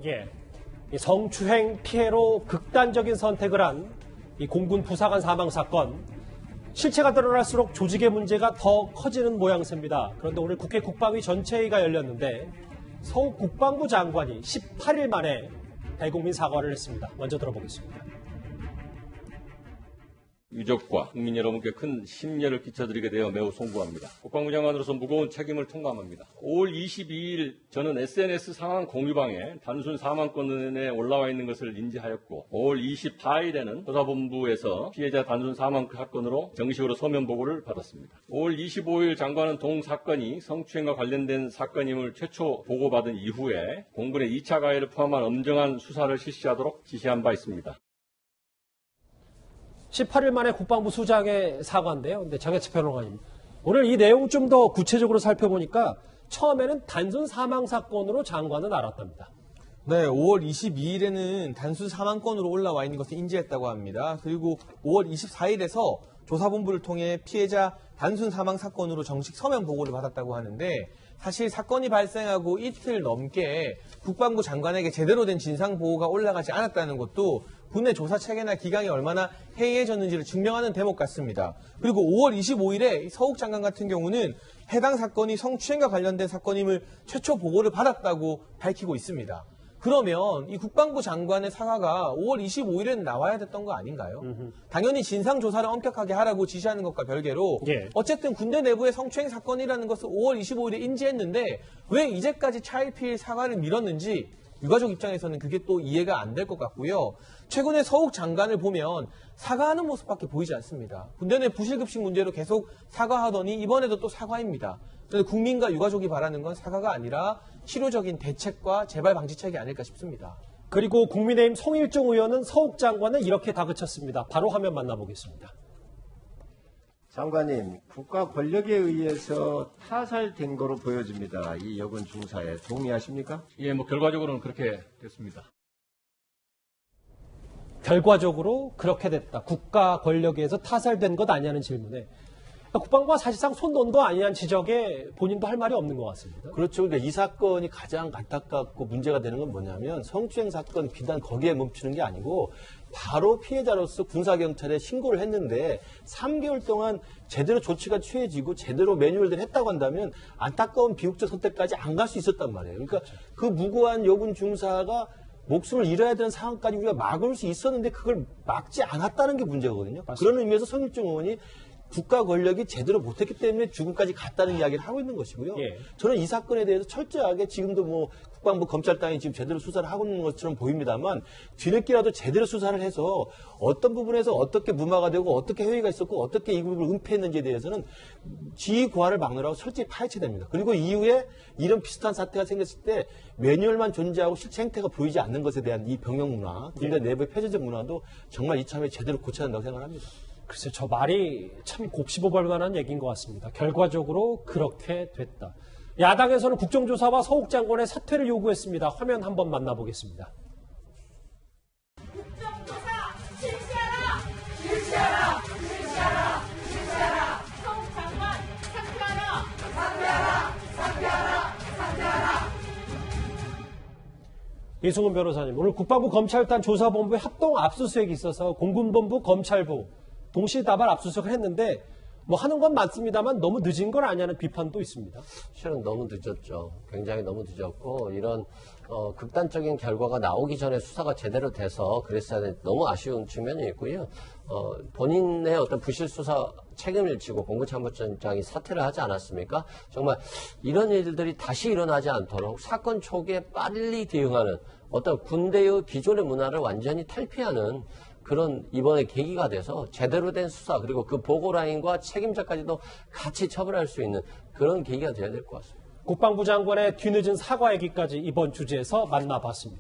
예, 이 성추행 피해로 극단적인 선택을 한 이 공군 부사관 사망 사건, 실체가 드러날수록 조직의 문제가 더 커지는 모양새입니다. 그런데 오늘 국회 국방위 전체회의가 열렸는데 서욱 국방부 장관이 18일 만에 대국민 사과를 했습니다. 먼저 들어보겠습니다. 유족과 국민 여러분께 큰 심려를 끼쳐드리게 되어 매우 송구합니다. 국방부 장관으로서 무거운 책임을 통감합니다. 5월 22일 저는 SNS 상황 공유방에 단순 사망권에 올라와 있는 것을 인지하였고 5월 24일에는 조사본부에서 피해자 단순 사망 사건으로 정식으로 서면 보고를 받았습니다. 5월 25일 장관은 동 사건이 성추행과 관련된 사건임을 최초 보고받은 이후에 공군의 2차 가해를 포함한 엄정한 수사를 실시하도록 지시한 바 있습니다. 18일 만에 국방부 수장의 사과인데요. 근데 장혜철 평론가님, 오늘 이 내용 좀 더 구체적으로 살펴보니까 처음에는 단순 사망 사건으로 장관은 알았답니다. 네, 5월 22일에는 단순 사망건으로 올라와 있는 것을 인지했다고 합니다. 그리고 5월 24일에서 조사본부를 통해 피해자 단순 사망 사건으로 정식 서면 보고를 받았다고 하는데, 사실 사건이 발생하고 이틀 넘게 국방부 장관에게 제대로 된 진상 보고가 올라가지 않았다는 것도 군의 조사 체계나 기강이 얼마나 해이해졌는지를 증명하는 대목 같습니다. 그리고 5월 25일에 서욱 장관 같은 경우는 해당 사건이 성추행과 관련된 사건임을 최초 보고를 받았다고 밝히고 있습니다. 그러면 이 국방부 장관의 사과가 5월 25일에는 나와야 됐던 거 아닌가요? 당연히 진상조사를 엄격하게 하라고 지시하는 것과 별개로 어쨌든 군대 내부의 성추행 사건이라는 것을 5월 25일에 인지했는데 왜 이제까지 차일피일 사과를 미뤘는지 유가족 입장에서는 그게 또 이해가 안 될 것 같고요. 최근에 서욱 장관을 보면 사과하는 모습밖에 보이지 않습니다. 군대 내 부실급식 문제로 계속 사과하더니 이번에도 또 사과입니다. 그래서 국민과 유가족이 바라는 건 사과가 아니라 실효적인 대책과 재발 방지책이 아닐까 싶습니다. 그리고 국민의힘 송일종 의원은 서욱 장관을 이렇게 다그쳤습니다. 바로 화면 만나보겠습니다. 장관님, 국가 권력에 의해서 타살된 거로 보여집니다. 이 여군 중사에 동의하십니까? 예, 결과적으로는 그렇게 됐습니다. 결과적으로 그렇게 됐다. 국가 권력에 의해서 타살된 것 아니냐는 질문에 국방부가 사실상 손 놓은 거 아니냐는 지적에 본인도 할 말이 없는 것 같습니다. 그렇죠. 그러니까 이 사건이 가장 안타깝고 문제가 되는 건 뭐냐면 성추행 사건 비단 거기에 멈추는 게 아니고 바로 피해자로서 군사경찰에 신고를 했는데 3개월 동안 제대로 조치가 취해지고 제대로 매뉴얼대로 했다고 한다면 안타까운 비극적 선택까지 안 갈 수 있었단 말이에요. 그러니까 그 무고한 여군 중사가 목숨을 잃어야 되는 상황까지 우리가 막을 수 있었는데 그걸 막지 않았다는 게 문제거든요. 맞습니다. 그런 의미에서 송일종 의원이 국가 권력이 제대로 못했기 때문에 죽음까지 갔다는 이야기를 하고 있는 것이고요. 저는 이 사건에 대해서 철저하게 지금도 국방부 검찰당이 지금 제대로 수사를 하고 있는 것처럼 보입니다만 뒤늦게라도 제대로 수사를 해서 어떤 부분에서 어떻게 무마가 되고 어떻게 해외가 있었고 어떻게 이 부분을 은폐했는지에 대해서는 지휘 고하를 막느라고 철저히 파헤쳐야 됩니다. 그리고 이후에 이런 비슷한 사태가 생겼을 때 매뉴얼만 존재하고 실체 행태가 보이지 않는 것에 대한 이 병역 문화, 군대 내부의 폐쇄적 문화도 정말 이참에 제대로 고쳐야 한다고 생각합니다. 글쎄, 저 말이 참 곱씹어볼 만한 얘기인 것 같습니다. 결과적으로 그렇게 됐다. 야당에서는 국정조사와 서욱 장관의 사퇴를 요구했습니다. 화면 한번 만나보겠습니다. 국정조사 실시하라! 실시하라! 실시하라! 실시하라! 서욱 장관 사퇴하라! 사퇴하라! 사퇴하라! 사퇴하라! 이승훈 변호사님, 오늘 국방부 검찰단 조사본부의 합동 압수수색이 있어서 공군본부, 검찰부 동시다발 압수수색을 했는데 하는 건 많습니다만 너무 늦은 건 아니냐는 비판도 있습니다. 실은 너무 늦었죠. 굉장히 너무 늦었고 이런 극단적인 결과가 나오기 전에 수사가 제대로 돼서 그랬어야 돼. 너무 아쉬운 측면이 있고요. 본인의 어떤 부실 수사 책임을 지고 공군참모총장이 사퇴를 하지 않았습니까? 정말 이런 일들이 다시 일어나지 않도록 사건 초기에 빨리 대응하는 어떤 군대의 기존의 문화를 완전히 탈피하는 그런 이번에 계기가 돼서 제대로 된 수사 그리고 그 보고라인과 책임자까지도 같이 처벌할 수 있는 그런 계기가 돼야 될 것 같습니다. 국방부 장관의 뒤늦은 사과 얘기까지 이번 주제에서 만나봤습니다.